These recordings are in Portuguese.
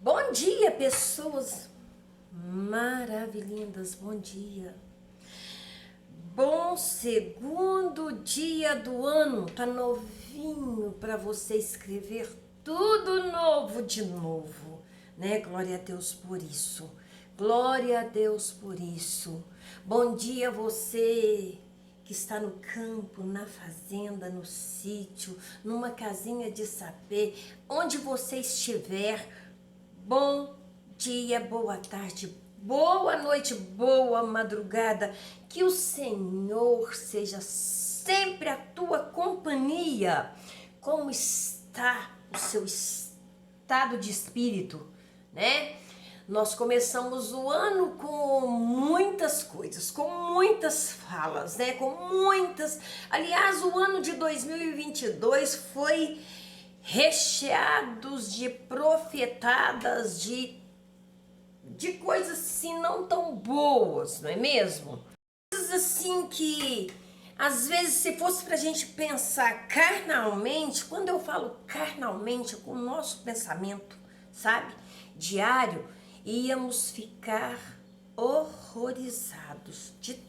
Bom dia, pessoas maravilhindas, bom dia. Bom segundo dia do ano, tá novinho para você escrever tudo novo de novo, né? Glória a Deus por isso. Glória a Deus por isso. Bom dia você que está no campo, na fazenda, no sítio, numa casinha de sapê, onde você estiver. Bom dia, boa tarde, boa noite, boa madrugada. Que o Senhor seja sempre a tua companhia. Como está o seu estado de espírito, né? Nós começamos o ano com muitas coisas, com muitas falas, né? Com muitas. Aliás, o ano de 2022 foi recheados de profetadas, de coisas assim não tão boas, não é mesmo? Coisas assim que, às vezes, se fosse pra gente pensar carnalmente, quando eu falo carnalmente, com o nosso pensamento, sabe, diário, íamos ficar horrorizados de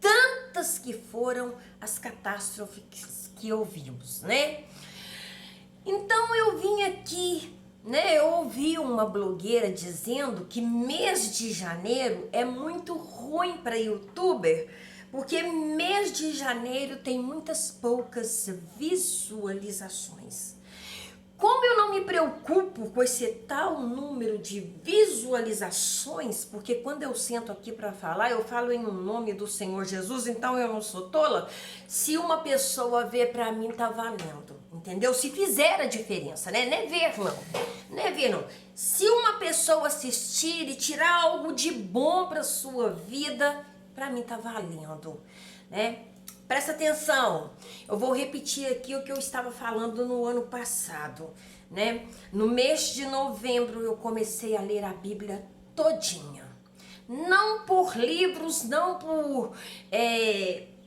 tantas que foram as catástrofes que ouvimos, né? Então eu vim aqui, né? Eu ouvi uma blogueira dizendo que mês de janeiro é muito ruim para youtuber, porque mês de janeiro tem muitas poucas visualizações. Como eu não me preocupo com esse tal número de visualizações, porque quando eu sento aqui para falar, eu falo em nome do Senhor Jesus, então eu não sou tola. Se uma pessoa vê, para mim tá valendo, entendeu? Se fizer a diferença, né? Não é ver não, não é ver não. Se uma pessoa assistir e tirar algo de bom para sua vida, para mim tá valendo, né? Presta atenção, eu vou repetir aqui o que eu estava falando no ano passado, né? No mês de novembro eu comecei a ler a Bíblia todinha. Não por livros, não por...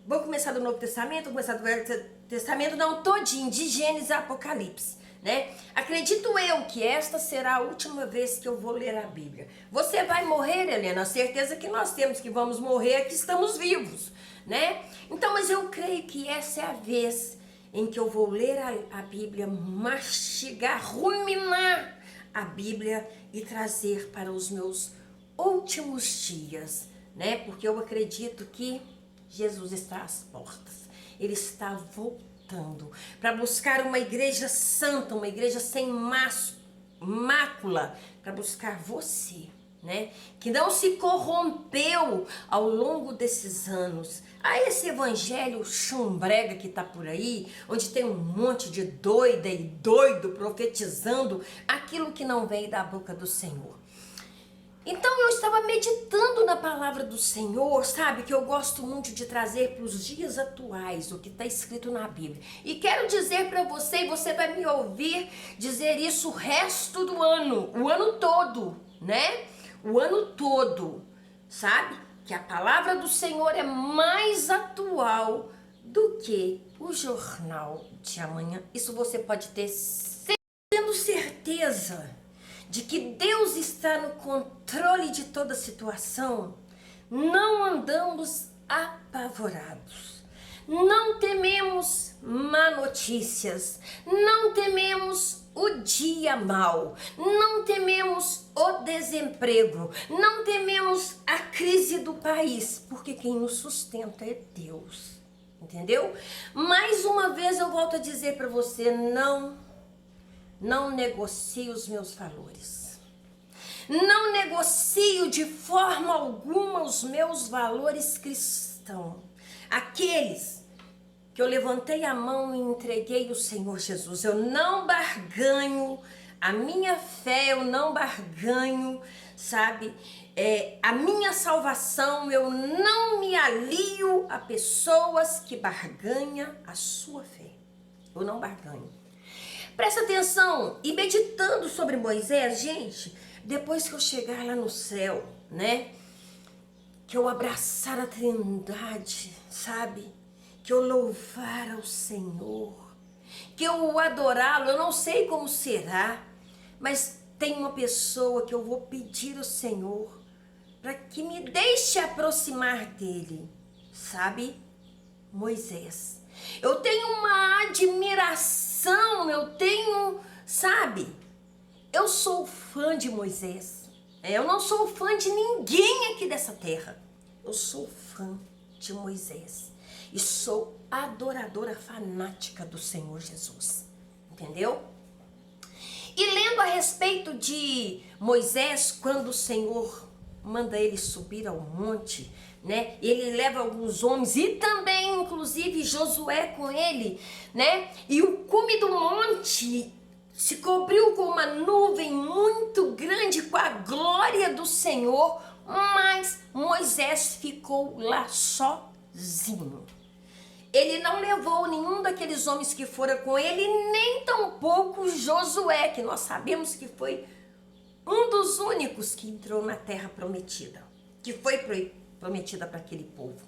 vou começar do Novo Testamento, vou começar do Velho Testamento, não, todinho, de Gênesis a Apocalipse, né? Acredito eu que esta será a última vez que eu vou ler a Bíblia. Você vai morrer, Helena, a certeza que nós temos que vamos morrer é que estamos vivos, né? Então, mas eu creio que essa é a vez em que eu vou ler a Bíblia, mastigar, ruminar a Bíblia e trazer para os meus últimos dias, né? Porque eu acredito que Jesus está às portas. Ele está voltando para buscar uma igreja santa, uma igreja sem mácula, para buscar você, né? Que não se corrompeu ao longo desses anos. A esse evangelho chumbrega que tá por aí, onde tem um monte de doida e doido profetizando aquilo que não veio da boca do Senhor. Então eu estava meditando na palavra do Senhor, sabe, que eu gosto muito de trazer para os dias atuais o que está escrito na Bíblia. E quero dizer para você, e você vai me ouvir dizer isso o resto do ano, o ano todo, né? O ano todo, sabe? Que a palavra do Senhor é mais atual do que o jornal de amanhã. Isso você pode ter tendo certeza de que Deus está no controle de toda a situação. Não andamos apavorados. Não tememos má notícias. Não tememos o dia mau. Não tememos o desemprego. Não tememos a crise do país, porque quem nos sustenta é Deus. Entendeu? Mais uma vez eu volto a dizer para você, não negocio os meus valores. Não negocio de forma alguma os meus valores cristãos. Aqueles que eu levantei a mão e entreguei ao Senhor Jesus. Eu não barganho a minha fé, eu não barganho, sabe? A minha salvação, eu não me alio a pessoas que barganham a sua fé. Eu não barganho. Presta atenção, e meditando sobre Moisés, gente, depois que eu chegar lá no céu, né, que eu abraçar a Trindade, sabe, que eu louvar ao Senhor, que eu adorá-lo, eu não sei como será, mas tem uma pessoa que eu vou pedir ao Senhor para que me deixe aproximar dele, sabe? Moisés. Eu tenho uma admiração, sabe? Eu sou fã de Moisés. Eu não sou fã de ninguém aqui dessa terra. Eu sou fã de Moisés. E sou adoradora fanática do Senhor Jesus. Entendeu? E lendo a respeito de Moisés, quando o Senhor manda ele subir ao monte, né? Ele leva alguns homens e também, inclusive, Josué com ele, né? E o cume do monte se cobriu com uma nuvem muito grande com a glória do Senhor, mas Moisés ficou lá sozinho. Ele não levou nenhum daqueles homens que foram com ele, nem tampouco Josué, que nós sabemos que foi um dos únicos que entrou na terra prometida, que foi prometida para aquele povo.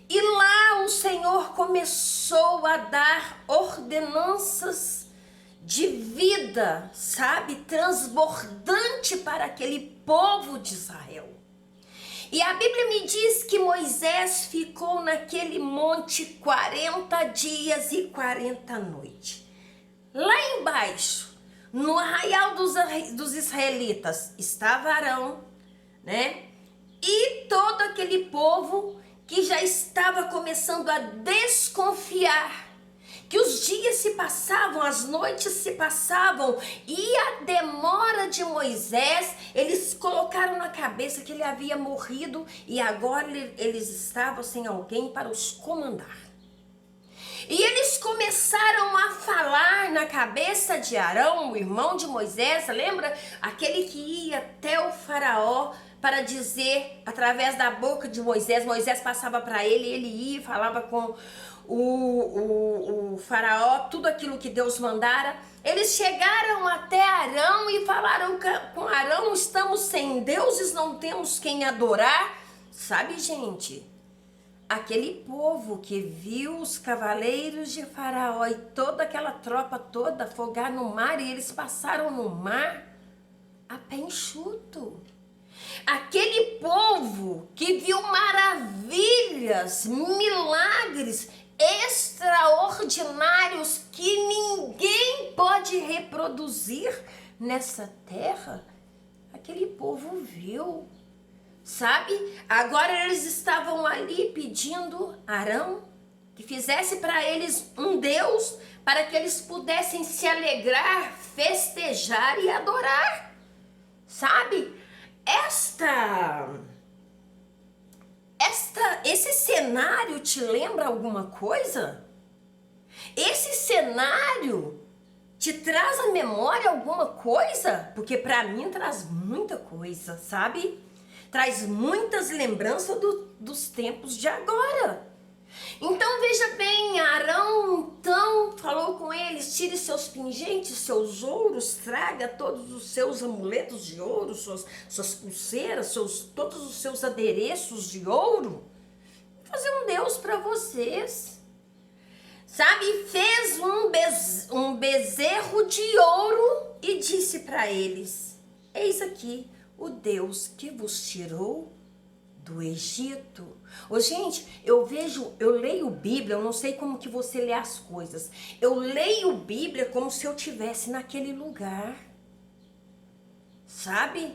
E lá o Senhor começou a dar ordenanças de vida, sabe, transbordante para aquele povo de Israel. E a Bíblia me diz que Moisés ficou naquele monte 40 dias e 40 noites. Lá embaixo, no arraial dos israelitas, estava Arão, né? E todo aquele povo que já estava começando a desconfiar, que os dias se passavam, as noites se passavam, e a demora de Moisés, eles colocaram na cabeça que ele havia morrido e agora eles estavam sem alguém para os comandar. E eles começaram a falar na cabeça de Arão, o irmão de Moisés, lembra? Aquele que ia até o faraó para dizer, através da boca de Moisés, Moisés passava para ele, ele ia e falava com o faraó, tudo aquilo que Deus mandara. Eles chegaram até Arão e falaram com Arão: estamos sem deuses, não temos quem adorar. Sabe, gente, aquele povo que viu os cavaleiros de Faraó e toda aquela tropa toda afogar no mar, e eles passaram no mar a pé enxuto. Aquele povo que viu maravilhas, milagres extraordinários que ninguém pode reproduzir nessa terra, aquele povo viu. Sabe? Agora eles estavam ali pedindo a Arão que fizesse para eles um Deus para que eles pudessem se alegrar, festejar e adorar. Sabe? Esse cenário te lembra alguma coisa? Esse cenário te traz à memória alguma coisa? Porque para mim traz muita coisa, sabe? Traz muitas lembranças dos tempos de agora. Então veja bem, Arão então falou com eles: tire seus pingentes, seus ouros, traga todos os seus amuletos de ouro, suas pulseiras, todos os seus adereços de ouro. Vou fazer um Deus para vocês. Sabe, fez um bezerro de ouro e disse para eles: eis aqui o Deus que vos tirou do Egito. Ô, gente, eu leio Bíblia, eu não sei como que você lê as coisas. Eu leio Bíblia como se eu estivesse naquele lugar. Sabe?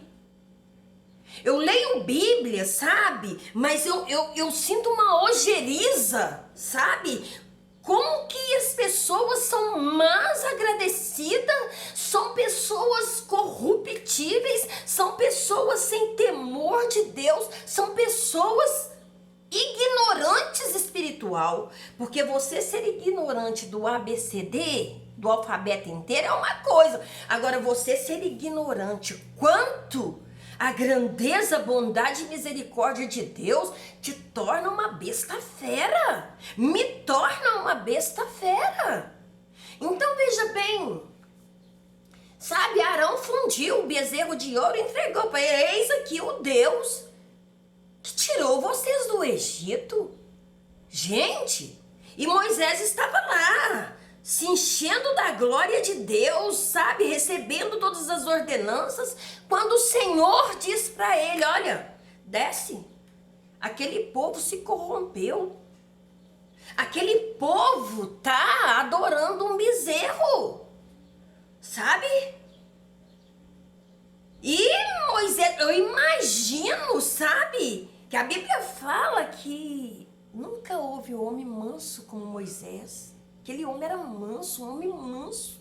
Eu leio Bíblia, sabe? Mas eu sinto uma ojeriza, sabe? Como que as pessoas são más agradecidas, são pessoas corruptíveis, são pessoas sem temor de Deus, são pessoas ignorantes espiritual. Porque você ser ignorante do ABCD, do alfabeto inteiro, é uma coisa. Agora, você ser ignorante quanto a grandeza, bondade e misericórdia de Deus te torna uma besta fera. Me torna uma besta fera. Então veja bem, sabe, Arão fundiu o bezerro de ouro e entregou para ele: eis aqui o Deus que tirou vocês do Egito. Gente, e Moisés estava lá, se enchendo da glória de Deus, sabe? Recebendo todas as ordenanças, quando o Senhor diz para ele, olha, desce. Aquele povo se corrompeu. Aquele povo tá adorando um bezerro, sabe? E Moisés, eu imagino, sabe? Que a Bíblia fala que nunca houve homem manso como Moisés. Aquele homem era manso, um homem manso,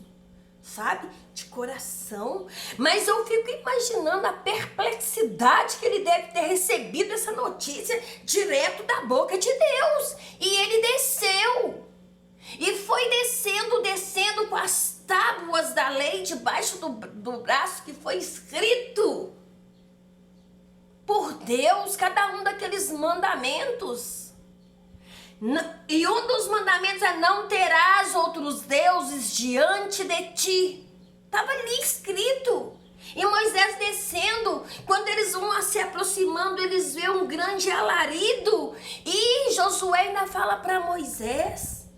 sabe? De coração. Mas eu fico imaginando a perplexidade que ele deve ter recebido essa notícia direto da boca de Deus. E ele desceu. E foi descendo com as tábuas da lei debaixo do braço, que foi escrito por Deus, cada um daqueles mandamentos. E um dos mandamentos é: não terás outros deuses diante de ti. Estava ali escrito. E Moisés descendo, quando eles vão se aproximando, eles vêem um grande alarido. E Josué ainda fala para Moisés: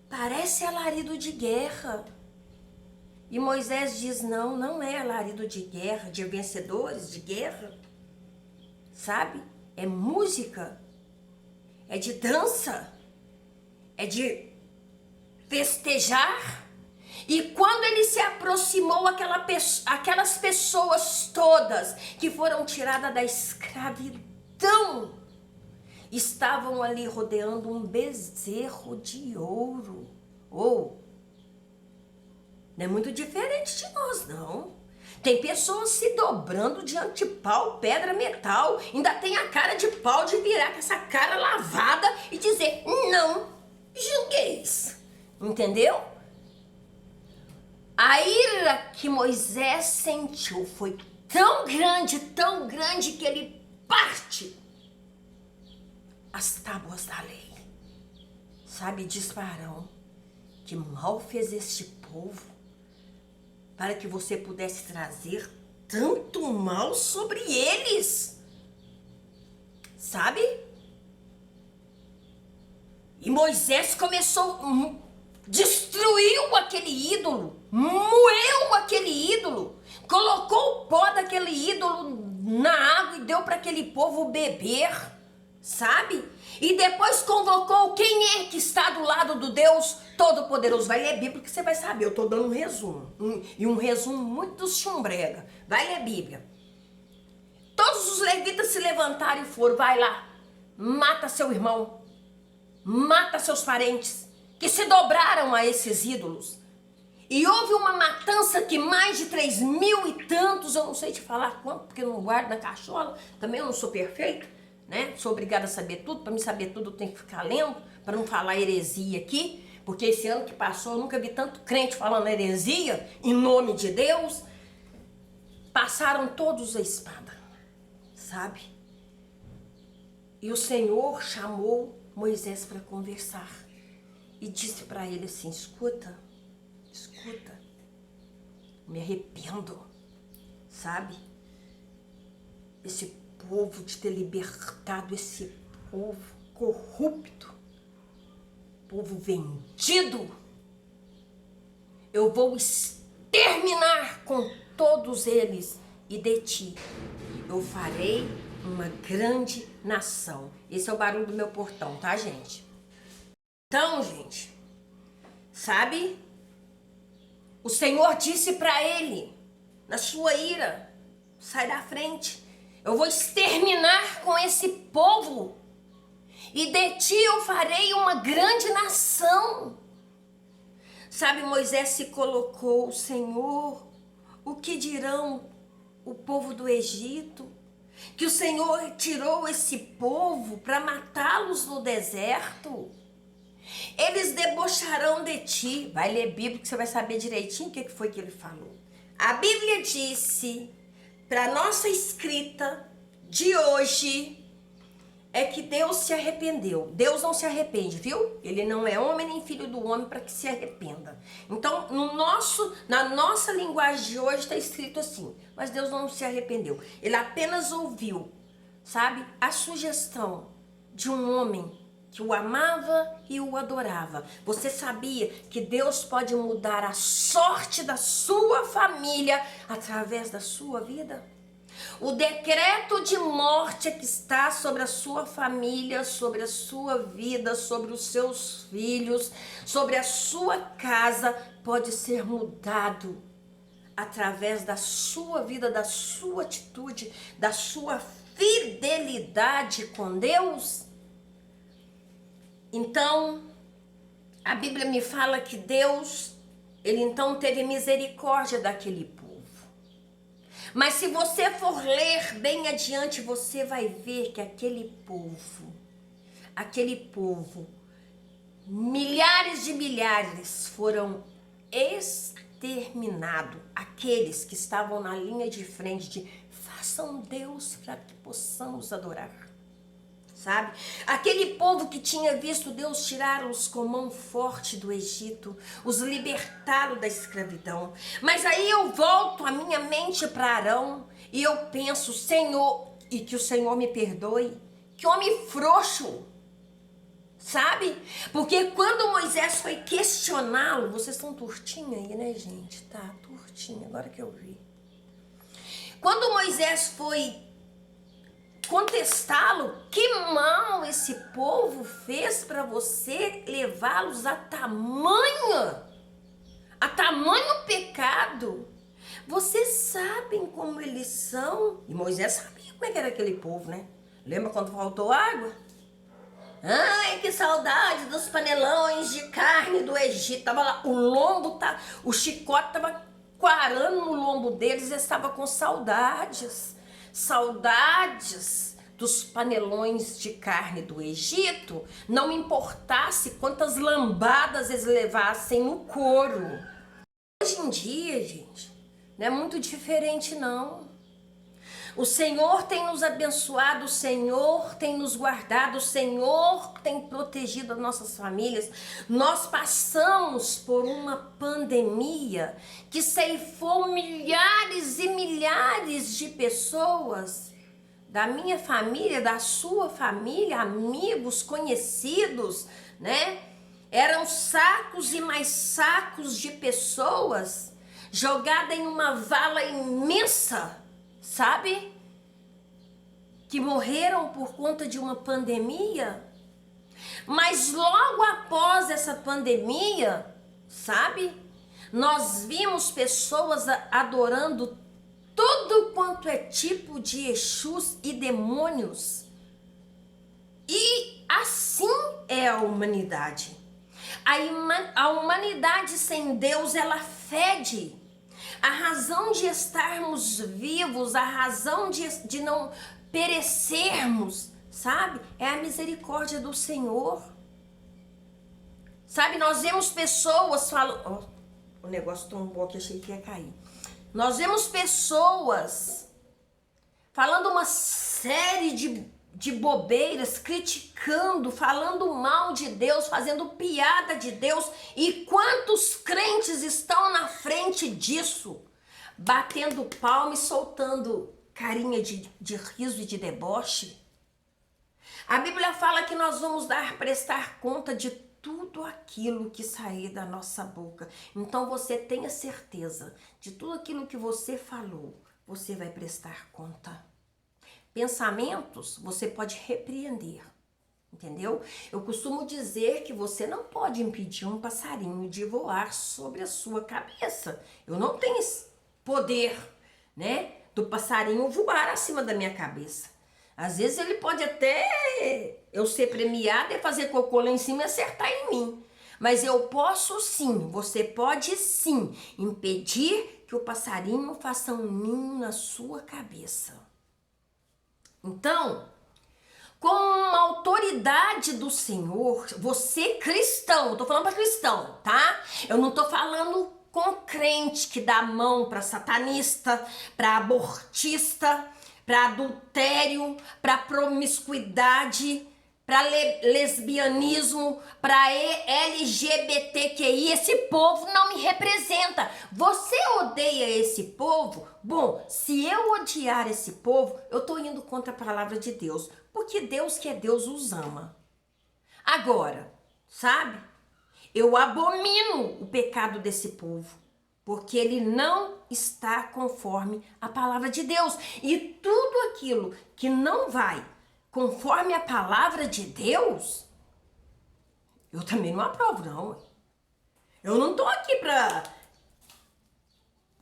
parece alarido de guerra. E Moisés diz: não, não é alarido de guerra, de vencedores de guerra. Sabe? É música. É de dança, é de festejar. E quando ele se aproximou, aquelas pessoas todas que foram tiradas da escravidão, estavam ali rodeando um bezerro de ouro. Não é muito diferente de nós, não. Tem pessoas se dobrando diante de pau, pedra, metal. Ainda tem a cara de pau de virar com essa cara lavada e dizer: não julgueis. Entendeu? A ira que Moisés sentiu foi tão grande, que ele parte as tábuas da lei. Sabe, diz para Arão: que mal fez este povo para que você pudesse trazer tanto mal sobre eles, sabe? E Moisés começou, destruiu aquele ídolo, moeu aquele ídolo, colocou o pó daquele ídolo na água e deu para aquele povo beber, sabe? E depois convocou quem é que está do lado do Deus Todo-Poderoso. Vai ler Bíblia que você vai saber. Eu estou dando um resumo. E um resumo muito chumbrega. Vai ler Bíblia. Todos os levitas se levantaram e foram. Vai lá. Mata seu irmão. Mata seus parentes que se dobraram a esses ídolos. E houve uma matança que mais de 3.000 e tantos, eu não sei te falar quanto, porque eu não guardo na cachola. Também eu não sou perfeita, né? Sou obrigada a saber tudo. Para me saber tudo eu tenho que ficar lendo, para não falar heresia aqui. Porque esse ano que passou eu nunca vi tanto crente falando heresia em nome de Deus. Passaram todos a espada, sabe? E o Senhor chamou Moisés para conversar e disse para ele assim: escuta, me arrependo, sabe? Esse povo de ter libertado, esse povo corrupto, povo vendido, eu vou exterminar com todos eles, e de ti eu farei uma grande nação. Esse é o barulho do meu portão, tá, gente? Então, gente, sabe? O Senhor disse para ele, na sua ira: sai da frente, eu vou exterminar com esse povo, e de ti eu farei uma grande nação. Sabe, Moisés se colocou: Senhor, o que dirão o povo do Egito? Que o Senhor tirou esse povo para matá-los no deserto. Eles debocharão de ti. Vai ler Bíblia que você vai saber direitinho o que foi que ele falou. A Bíblia disse, para nossa escrita de hoje, é que Deus se arrependeu. Deus não se arrepende, viu? Ele não é homem nem filho do homem para que se arrependa. Então, na nossa linguagem de hoje está escrito assim: mas Deus não se arrependeu. Ele apenas ouviu, sabe, a sugestão de um homem que o amava e o adorava. Você sabia que Deus pode mudar a sorte da sua família através da sua vida? O decreto de morte que está sobre a sua família, sobre a sua vida, sobre os seus filhos, sobre a sua casa, pode ser mudado através da sua vida, da sua atitude, da sua fidelidade com Deus. Então, a Bíblia me fala que Deus, ele então teve misericórdia daquele povo. Mas se você for ler bem adiante, você vai ver que aquele povo, milhares de milhares foram exterminados. Aqueles que estavam na linha de frente de façam Deus para que possamos adorar. Sabe? Aquele povo que tinha visto Deus tirá-los com mão forte do Egito, os libertá-los da escravidão. Mas aí eu volto a minha mente para Arão e eu penso, Senhor, e que o Senhor me perdoe, que homem frouxo, sabe? Porque quando Moisés foi questioná-lo, vocês estão tortinha aí, né, gente? Tá, tortinha, agora que eu vi. Quando Moisés foi contestá-lo, que mal esse povo fez para você levá-los a tamanho pecado? Vocês sabem como eles são? E Moisés sabia como é que era aquele povo, né? Lembra quando faltou água? Ai, que saudade dos panelões de carne do Egito. Tava lá, o chicote tava quarando no lombo deles, eles estavam com saudades dos panelões de carne do Egito, não importasse quantas lambadas eles levassem no couro. Hoje em dia, gente, não é muito diferente não. O Senhor tem nos abençoado, o Senhor tem nos guardado, o Senhor tem protegido as nossas famílias. Nós passamos por uma pandemia que ceifou milhares e milhares de pessoas, da minha família, da sua família, amigos, conhecidos, né? Eram sacos e mais sacos de pessoas jogadas em uma vala imensa, sabe? Que morreram por conta de uma pandemia. Mas logo após essa pandemia, sabe? Nós vimos pessoas adorando tudo quanto é tipo de Exus e demônios. E assim é a humanidade. A humanidade sem Deus, ela fede. A razão de estarmos vivos, a razão de não perecermos, sabe? É a misericórdia do Senhor. Sabe, nós vemos pessoas falando... Oh, o negócio tombou aqui, achei que ia cair. Nós vemos pessoas falando uma série de bobeiras, criticando, falando mal de Deus, fazendo piada de Deus. E quantos crentes estão na frente disso? Batendo palma e soltando carinha de riso e de deboche. A Bíblia fala que nós vamos prestar conta de tudo aquilo que sair da nossa boca. Então você tenha certeza de tudo aquilo que você falou, você vai prestar conta. Pensamentos você pode repreender, entendeu? Eu costumo dizer que você não pode impedir um passarinho de voar sobre a sua cabeça. Eu não tenho esse poder, né, do passarinho voar acima da minha cabeça. Às vezes ele pode até eu ser premiada e fazer cocô lá em cima e acertar em mim. Mas eu posso sim, você pode sim impedir que o passarinho faça um ninho na sua cabeça. Então, com a autoridade do Senhor, você cristão, eu tô falando para cristão, tá? Eu não tô falando com crente que dá a mão para satanista, para abortista, para adultério, para promiscuidade, para lesbianismo, para LGBTQI. Esse povo não me representa. Você odeia esse povo? Bom, se eu odiar esse povo, eu tô indo contra a palavra de Deus, porque Deus que é Deus os ama. Agora, sabe? Eu abomino o pecado desse povo, porque ele não está conforme a palavra de Deus. E tudo aquilo que não vai conforme a palavra de Deus, eu também não aprovo, não. Eu não tô aqui pra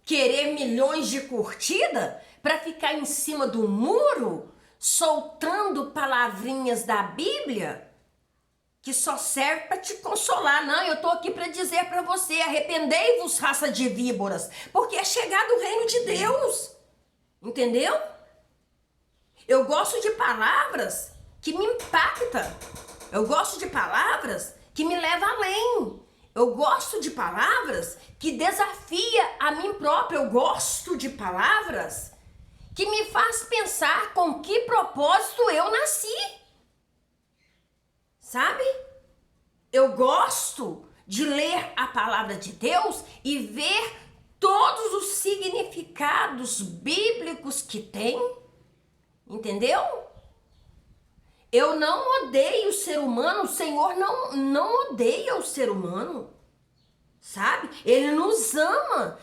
querer milhões de curtida, pra ficar em cima do muro, soltando palavrinhas da Bíblia, que só serve para te consolar. Não, eu tô aqui para dizer para você, arrependei-vos, raça de víboras, porque é chegado o reino de Deus. Entendeu? Eu gosto de palavras que me impactam. Eu gosto de palavras que me levam além. Eu gosto de palavras que desafia a mim própria. Eu gosto de palavras que me faz pensar com que propósito eu nasci. Sabe? Eu gosto de ler a palavra de Deus e ver todos os significados bíblicos que tem. Entendeu? Eu não odeio o ser humano, o Senhor não odeia o ser humano. Sabe? Ele nos ama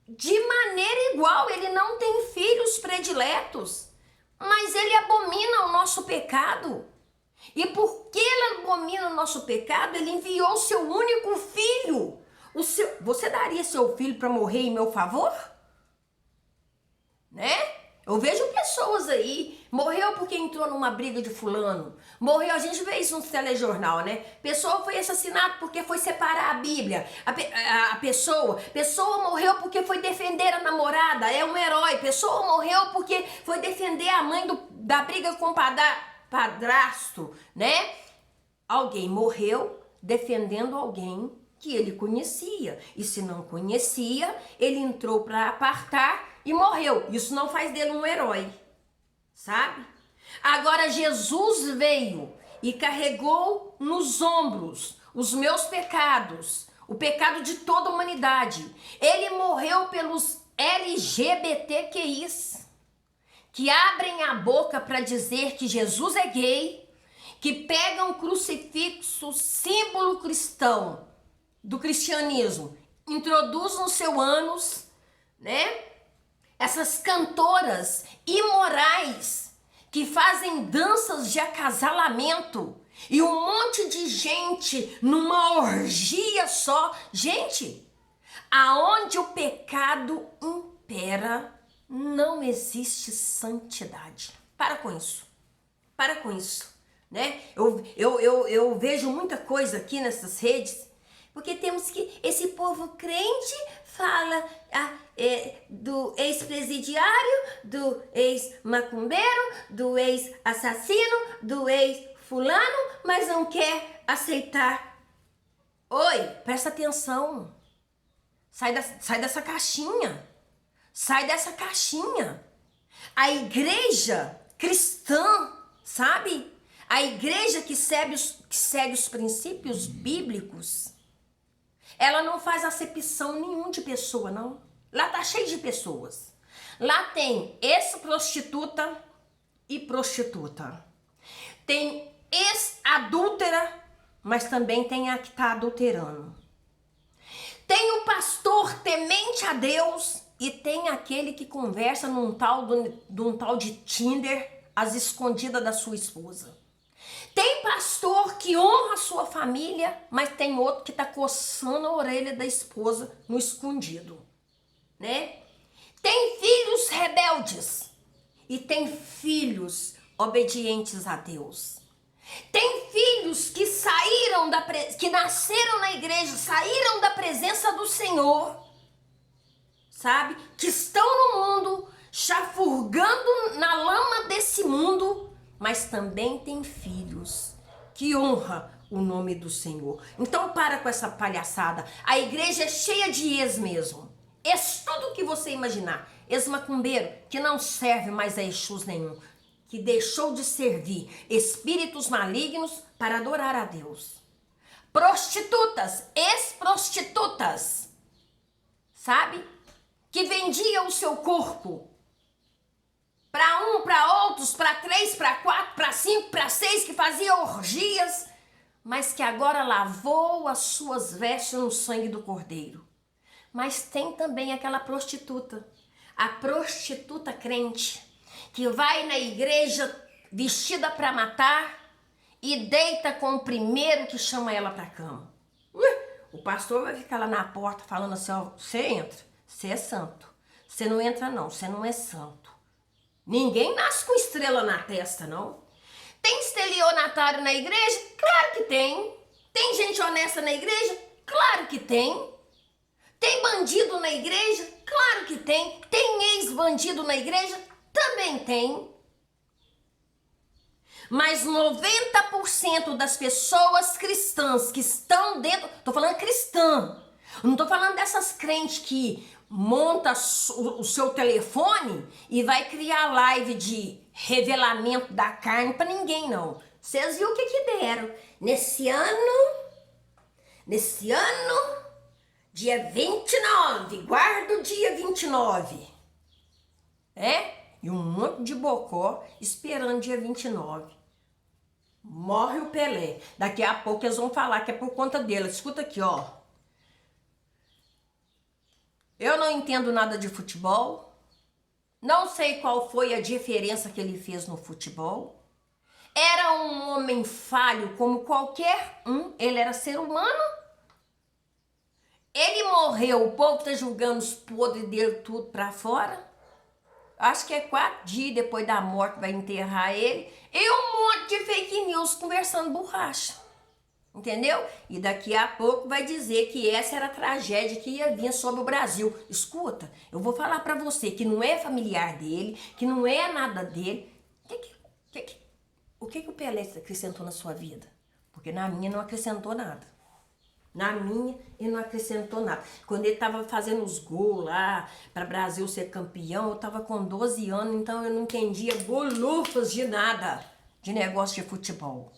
de maneira igual, ele não tem filhos prediletos, mas ele abomina o nosso pecado. E porque ele abomina o nosso pecado, ele enviou o seu único filho. Você daria seu filho para morrer em meu favor? Né? Eu vejo pessoas aí, morreu porque entrou numa briga de fulano. Morreu, a gente vê isso no telejornal, né? Pessoa foi assassinada porque foi separar a Bíblia. A pessoa morreu porque foi defender a namorada, é um herói. Pessoa morreu porque foi defender a mãe da briga com o padrasto, né? Alguém morreu defendendo alguém que ele conhecia. E se não conhecia, ele entrou para apartar e morreu. Isso não faz dele um herói, sabe? Agora Jesus veio e carregou nos ombros os meus pecados, o pecado de toda a humanidade. Ele morreu pelos LGBTQIs, que abrem a boca para dizer que Jesus é gay, que pegam crucifixo, símbolo cristão do cristianismo, introduz no seu ânus, né? Essas cantoras imorais que fazem danças de acasalamento e um monte de gente numa orgia só. Gente, aonde o pecado impera, não existe santidade. Para com isso. Para com isso, né? Eu vejo muita coisa aqui nessas redes, porque temos que... Esse povo crente fala do ex-presidiário, do ex-macumbeiro, do ex-assassino, do ex-fulano, mas não quer aceitar. Oi, presta atenção. Sai dessa caixinha. Sai dessa caixinha. A igreja cristã, sabe? A igreja que segue os princípios bíblicos, ela não faz acepção nenhuma de pessoa, não. Lá tá cheio de pessoas. Lá tem ex-prostituta e prostituta. Tem ex-adúltera, mas também tem a que tá adulterando. Tem o pastor temente a Deus e tem aquele que conversa num tal de Tinder às escondidas da sua esposa. Tem pastor que honra a sua família, mas tem outro que tá coçando a orelha da esposa no escondido, né? Tem filhos rebeldes e tem filhos obedientes a Deus. Tem filhos que que nasceram na igreja, saíram da presença do Senhor, sabe? Que estão no mundo, chafurgando na lama desse mundo, mas também tem filhos que honram o nome do Senhor. Então para com essa palhaçada. A igreja é cheia de ex mesmo. Ex tudo que você imaginar. Ex-macumbeiro que não serve mais a Exus nenhum, que deixou de servir espíritos malignos para adorar a Deus. Prostitutas, ex-prostitutas, sabe? Que vendiam o seu corpo para para outros, para 3, para 4, para 5, para 6, que faziam orgias, mas que agora lavou as suas vestes no sangue do Cordeiro. Mas tem também aquela prostituta, a prostituta crente, que vai na igreja vestida para matar e deita com o primeiro que chama ela para cama. O pastor vai ficar lá na porta falando assim, ó, você entra, você é santo. Você não entra não, você não é santo. Ninguém nasce com estrela na testa, não. Tem estelionatário na igreja? Claro que tem. Tem gente honesta na igreja? Claro que tem. Tem bandido na igreja? Claro que tem. Tem ex-bandido na igreja? Também tem. Mas 90% das pessoas cristãs que estão dentro... Tô falando cristã. Não tô falando dessas crentes que monta o seu telefone e vai criar live de revelamento da carne para ninguém, não. Vocês viram o que deram. Nesse ano, dia 29, guarda o dia 29. E um monte de bocó esperando dia 29. Morre o Pelé. Daqui a pouco eles vão falar que é por conta dele. Escuta aqui, ó. Eu não entendo nada de futebol. Não sei qual foi a diferença que ele fez no futebol. Era um homem falho como qualquer um. Ele era ser humano. Ele morreu. O povo tá julgando os podres dele tudo pra fora. Acho que é 4 dias depois da morte vai enterrar ele. E um monte de fake news conversando borracha. Entendeu? E daqui a pouco vai dizer que essa era a tragédia que ia vir sobre o Brasil. Escuta, eu vou falar pra você que não é familiar dele, que não é nada dele. O que o Pelé acrescentou na sua vida? Porque na minha não acrescentou nada. Na minha ele não acrescentou nada. Quando ele tava fazendo os gols lá para o Brasil ser campeão, eu tava com 12 anos, então eu não entendia bolufas de nada de negócio de futebol,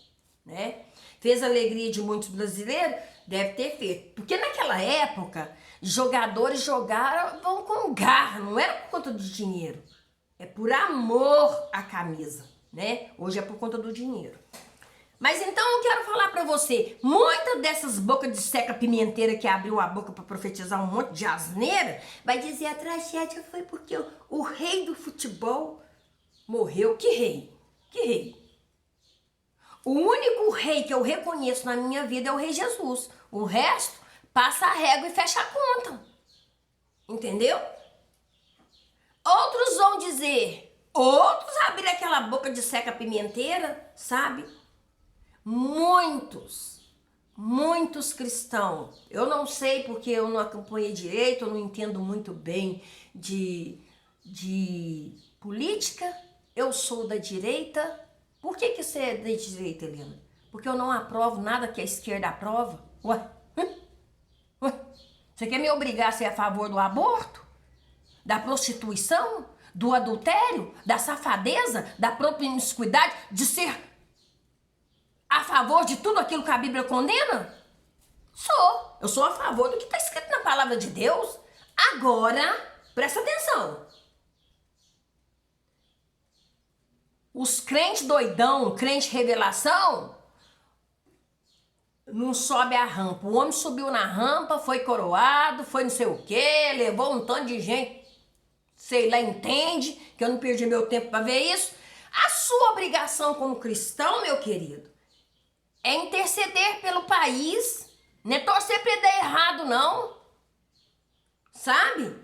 né? Fez a alegria de muitos brasileiros? Deve ter feito. Porque naquela época, jogadores jogavam com garra, não era por conta do dinheiro. É por amor à camisa, né? Hoje é por conta do dinheiro. Mas então eu quero falar pra você, muitas dessas bocas de seca pimenteira que abriu a boca pra profetizar um monte de asneira, vai dizer a tragédia foi porque o rei do futebol morreu. Que rei? Que rei? O único rei que eu reconheço na minha vida é o rei Jesus. O resto, passa a régua e fecha a conta. Entendeu? Outros vão dizer, outros abrirem aquela boca de seca pimenteira, sabe? Muitos cristãos, eu não sei porque eu não acompanhei direito, eu não entendo muito bem de política, eu sou da direita. Por que você é da direita, Helena? Porque eu não aprovo nada que a esquerda aprova. Ué? Você quer me obrigar a ser a favor do aborto? Da prostituição? Do adultério? Da safadeza? Da promiscuidade? De ser a favor de tudo aquilo que a Bíblia condena? Eu sou a favor do que está escrito na palavra de Deus. Agora, presta atenção. Os crentes doidão, crente revelação, não sobe a rampa. O homem subiu na rampa, foi coroado, foi não sei o quê, levou um tanto de gente, sei lá, entende, que eu não perdi meu tempo para ver isso. A sua obrigação como cristão, meu querido, é interceder pelo país, não é torcer pra ele dar errado, não. Sabe?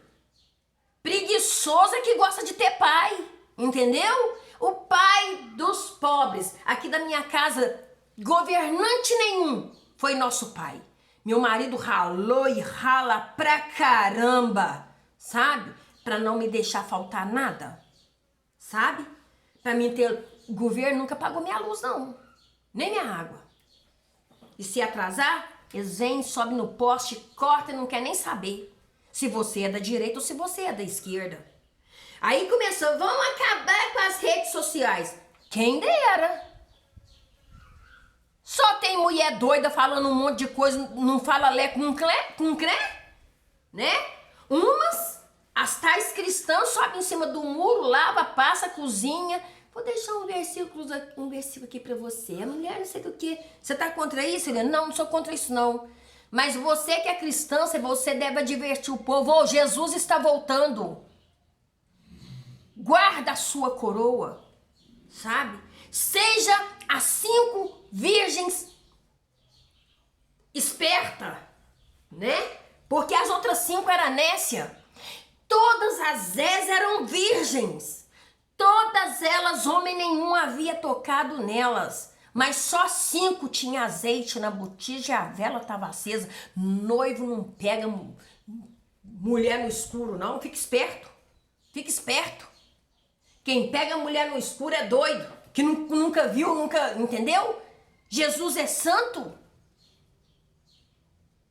Preguiçoso é que gosta de ter pai, entendeu? O pai dos pobres, aqui da minha casa, governante nenhum, foi nosso pai. Meu marido ralou e rala pra caramba, sabe? Pra não me deixar faltar nada, sabe? Pra mim ter... O governo nunca pagou minha luz, não. Nem minha água. E se atrasar, eles vêm, sobe no poste, corta e não quer nem saber se você é da direita ou se você é da esquerda. Aí começou, vamos acabar com as redes sociais. Quem dera. Só tem mulher doida falando um monte de coisa, não fala lé com cré, né? Umas, as tais cristãs, sobem em cima do muro, lava, passa, cozinha, Vou deixar um versículo aqui para você. A mulher, não sei o que. Você tá contra isso, Helena? Não, não sou contra isso, não. Mas você que é cristã, você deve advertir o povo. Oh, Jesus está voltando. Guarda a sua coroa, sabe? Seja as 5 virgens esperta, né? Porque as outras 5 eram nécia. Todas as 10 eram virgens. Todas elas, homem nenhum havia tocado nelas. Mas só 5 tinha azeite na botija e a vela estava acesa. Noivo não pega mulher no escuro, não. Fica esperto. Fica esperto. Quem pega mulher no escuro é doido. Que nunca viu, nunca... Entendeu? Jesus é santo.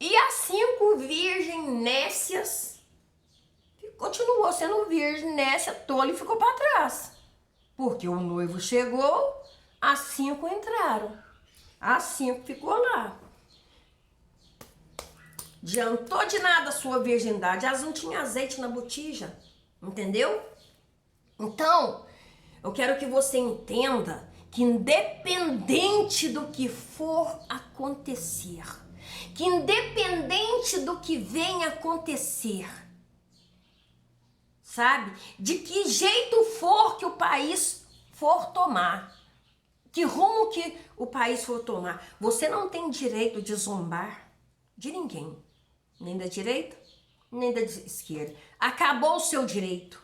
E as 5 virgens nécias continuou sendo virgem, nécia, tola e ficou para trás. Porque o noivo chegou, as 5 entraram. As 5 ficou lá. Adiantou de nada a sua virgindade. Elas não tinham azeite na botija. Entendeu? Então, eu quero que você entenda que independente do que for acontecer, que independente do que venha acontecer, sabe? De que jeito for que o país for tomar, que rumo que o país for tomar, você não tem direito de zombar de ninguém, nem da direita, nem da esquerda. Acabou o seu direito.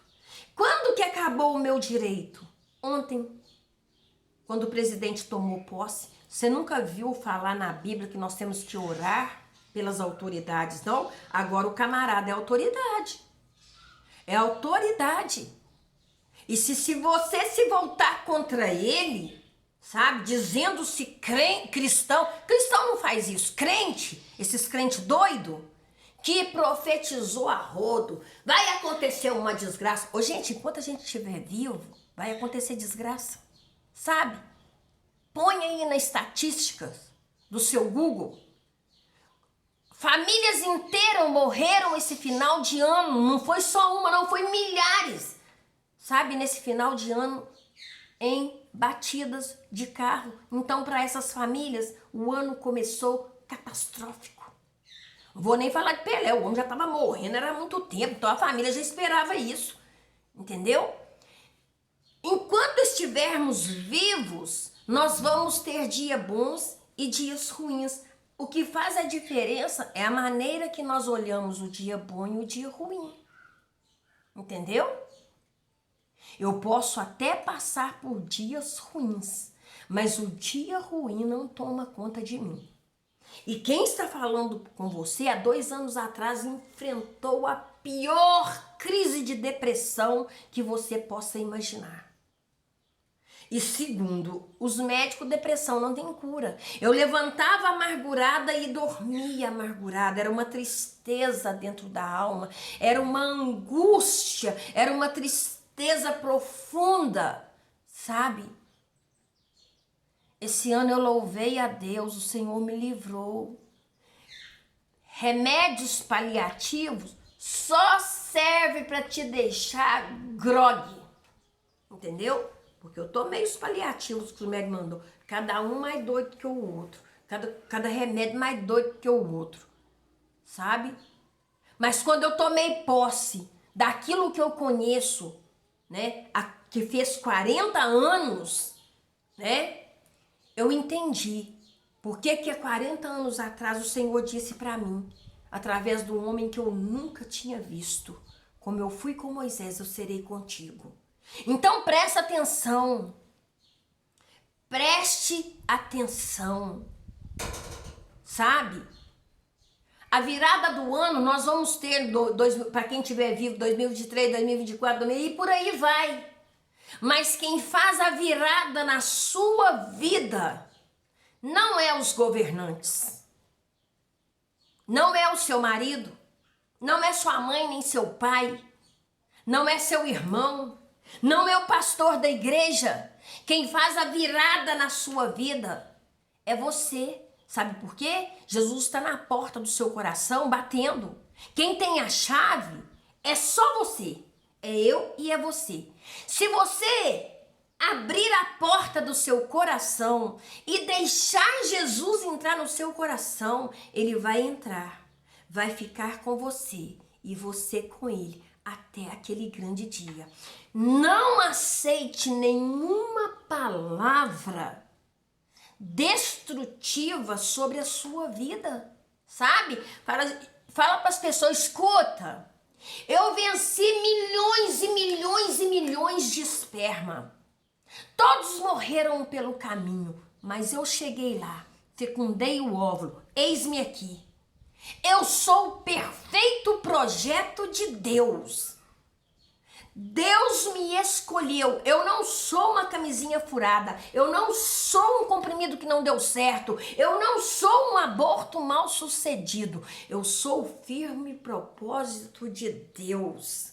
Quando que acabou o meu direito? Ontem, quando o presidente tomou posse. Você nunca viu falar na Bíblia que nós temos que orar pelas autoridades, não? Agora o camarada é autoridade. É autoridade. E se você se voltar contra ele, sabe, dizendo-se cristão não faz isso, crente, esses crentes doidos, que profetizou a rodo, vai acontecer uma desgraça. Ô, gente, enquanto a gente estiver vivo, vai acontecer desgraça, sabe? Põe aí nas estatísticas do seu Google. Famílias inteiras morreram esse final de ano. Não foi só uma, não, foi milhares. Sabe, nesse final de ano, em batidas de carro. Então, para essas famílias, o ano começou catastrófico. Não vou nem falar de Pelé, o homem já estava morrendo, era muito tempo, então a família já esperava isso. Entendeu? Enquanto estivermos vivos, nós vamos ter dias bons e dias ruins. O que faz a diferença é a maneira que nós olhamos o dia bom e o dia ruim. Entendeu? Eu posso até passar por dias ruins, mas o dia ruim não toma conta de mim. E quem está falando com você há 2 anos atrás enfrentou a pior crise de depressão que você possa imaginar. E segundo os médicos, depressão não tem cura. Eu levantava amargurada e dormia amargurada. Era uma tristeza dentro da alma. Era uma angústia. Era uma tristeza profunda. Sabe? Esse ano eu louvei a Deus. O Senhor me livrou. Remédios paliativos só serve para te deixar grogue. Entendeu? Porque eu tomei os paliativos que o médico mandou. Cada um mais doido que o outro. Cada remédio mais doido que o outro. Sabe? Mas quando eu tomei posse daquilo que eu conheço, né? Que fez 40 anos, né? Eu entendi. Por que há 40 anos atrás o Senhor disse para mim, através de um homem que eu nunca tinha visto, como eu fui com Moisés, eu serei contigo. Então presta atenção, preste atenção, sabe? A virada do ano nós vamos ter, para quem estiver vivo, 2023, 2024, e por aí vai. Mas quem faz a virada na sua vida não é os governantes, não é o seu marido, não é sua mãe nem seu pai, não é seu irmão, não é o pastor da igreja. Quem faz a virada na sua vida é você. Sabe por quê? Jesus está na porta do seu coração batendo. Quem tem a chave é só você. É eu e é você. Se você abrir a porta do seu coração e deixar Jesus entrar no seu coração, ele vai entrar, vai ficar com você e você com ele até aquele grande dia. Não aceite nenhuma palavra destrutiva sobre a sua vida, sabe? Fala para as pessoas, escuta, eu venci milhões e milhões e milhões de esperma. Todos morreram pelo caminho, mas eu cheguei lá, fecundei o óvulo, eis-me aqui. Eu sou o perfeito projeto de Deus. Deus me escolheu. Eu não sou uma camisinha furada. Eu não sou um comprimido que não deu certo. Eu não sou um aborto mal sucedido. Eu sou o firme propósito de Deus.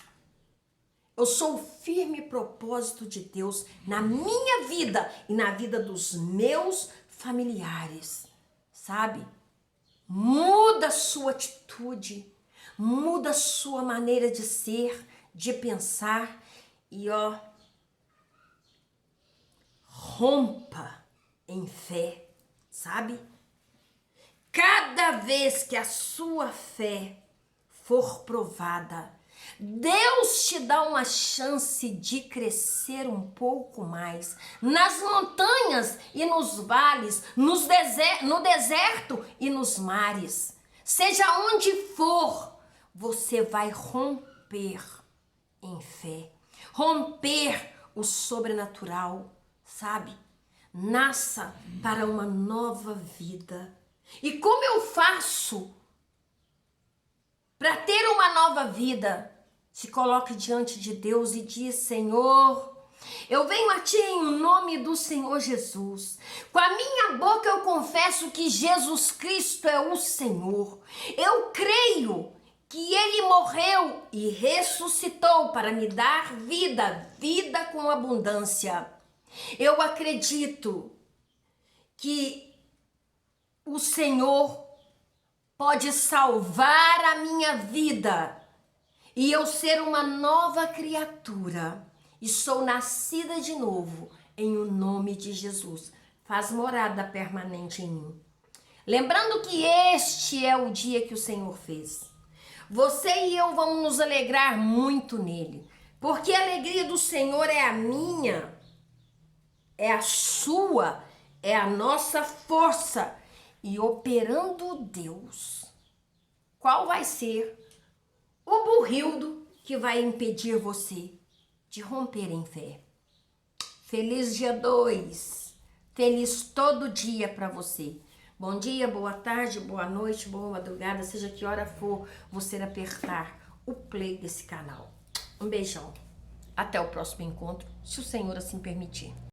Eu sou o firme propósito de Deus na minha vida e na vida dos meus familiares, sabe? Muda a sua atitude, muda a sua maneira de ser, de pensar e rompa em fé, sabe? Cada vez que a sua fé for provada, Deus te dá uma chance de crescer um pouco mais nas montanhas e nos vales, no deserto e nos mares. Seja onde for, você vai romper em fé, romper o sobrenatural, sabe? Nasça para uma nova vida. E como eu faço para ter uma nova vida? Se coloque diante de Deus e diz: Senhor, eu venho a Ti em nome do Senhor Jesus. Com a minha boca eu confesso que Jesus Cristo é o Senhor. Eu creio que Ele morreu e ressuscitou para me dar vida, vida com abundância. Eu acredito que o Senhor pode salvar a minha vida e eu ser uma nova criatura. E sou nascida de novo em o nome de Jesus. Faz morada permanente em mim. Lembrando que este é o dia que o Senhor fez. Você e eu vamos nos alegrar muito nele. Porque a alegria do Senhor é a minha, é a sua, é a nossa força. E operando Deus, qual vai ser o burrildo que vai impedir você de romper em fé? Feliz dia 2, feliz todo dia para você. Bom dia, boa tarde, boa noite, boa madrugada, seja que hora for você apertar o play desse canal. Um beijão, até o próximo encontro, se o Senhor assim permitir.